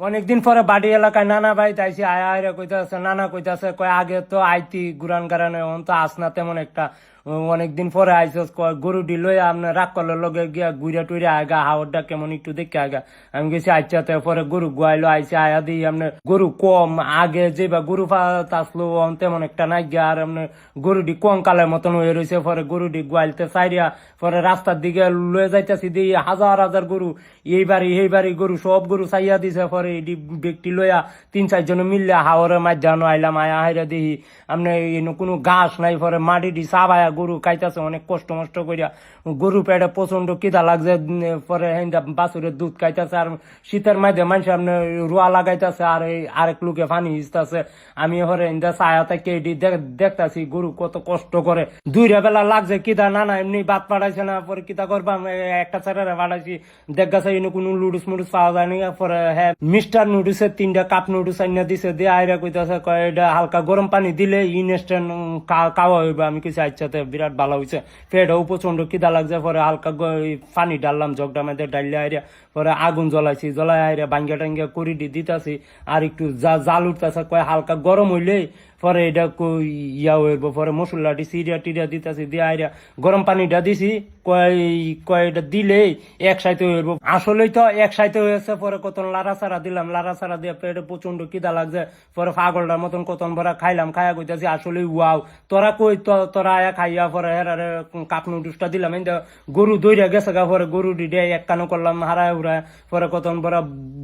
অনেকদিন পরে বাড়ি এলাকায় নানা ভাই তাইছি আয়া আয়রা কইতাছে, নানা কইতাছে কয় আগে তো আইতি গুরান গারানে তো আস না তেমন একটা। অনেকদিন পরে আইসস কয় গরু ডি লই আপনার রাগ করলে লগে গিয়া ঘুরা টুইরা আগা হাওড়টা কেমন একটু দেখে আগা। আমি গেছি আচ্ছা, পরে গরু গুয়াইলো আইসি আয়া দিই আপনার গরু কম আগে যে বা গরু আসলো তেমন একটা নাই গিয়া, আর আপনার গরুটি কঙ্কালের মতন হয়ে রয়েছে। পরে গরুটি গোয়ালতে চাইরিয়া পরে রাস্তার দিকে লয়ে যাইতেছি দিয়ে হাজার হাজার গরু এই বাড়ি গরু সব গরু চাইয়া দিছে। পরে এটি ব্যক্তি লইয়া 3-4 জন মিললে হাওরের মাঝখানো আইলাম, আয়া হাইরা দেখি আপনার কোনো ঘাস নাই। পরে মাটিটি চাবায়া গরু খাইতেছে অনেক কষ্ট মষ্ট করিয়া। গরু পেটে প্রচন্ড খিদা লাগছে। পরে হেন্দা বাছুরের দুধ খাইতেছে, আর শীতের মাঝে মানুষ আপনার রোয়া লাগাইতেছে, আর আরেক লোকে পানি হিসতেছে। আমি পরে হেন্দা ছায়া থেকে এটি দেখতেছি গরু কত কষ্ট করে। 2টা বেলা লাগছে খিদা, না এমনি ভাত পাঠাইছে না। পরে কিতা করবাম, একটা ছেড়ে পাঠাইছি। দেখা কোনো লুডুস মুডুস পাওয়া যায়নি। পরে হ্যাঁ মিস্টার নুডলসের 3টা কাপ নুডলস আইনা দিছে, দিয়ে আইরা কইতাছে কয় এটা হালকা গরম পানি দিলে ইনস্ট্যান্ট খাওয়া হইবে। আমি কিছু আচ্ছাতে বিরাট ভালো হয়েছে, পেটও প্রচন্ড খিদা লাগছে। পরে হালকা পানি ডাললাম জগটা মধ্যে, ডাইলে আইরা পরে আগুন জ্বলাইছি, জ্বলাই আইরা বাঙ্গা টাঙ্গা করি দিতাছি। আর একটু জাল উঠতেছে, কয় হালকা গরম হইলে পরে এটা ইয়া হইব। পরে মশলাটি সিরিয়া টিরিয়া দিতেছি, দিয়ে আইরা গরম পানিটা দিছি, কয়টা দিলে একসাথে হইব। আসলেই তো একসাথে হয়েছে। পরে কত লাড়াচাড়া দিলাম, লাড়াচাড়া দিয়ে পেটে প্রচন্ড খিদা লাগছে। পরে পাগলটার মতন কতন ভরা খাইলাম, খাইয়া কইতাছি আসলে ওয়াও। তোরা কই তোরা আয়া খাইয়া পরে হেরারে কাপ নুডলসটা দিলাম। গরু দইরা গেছে গা। পরে গরু ডিডে এক কানো করলাম হারায় উড়ায়। পরে কতন ভরা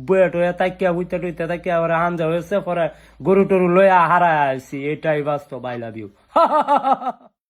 বয়ে টয়ে তাকিয়া বুঝতে টুইতে তাকিয়া পরে হাঞ্জা হয়েছে। পরে গরু টরু লইয়া হারায় আসছি। এটাই বাস্তব। I love you.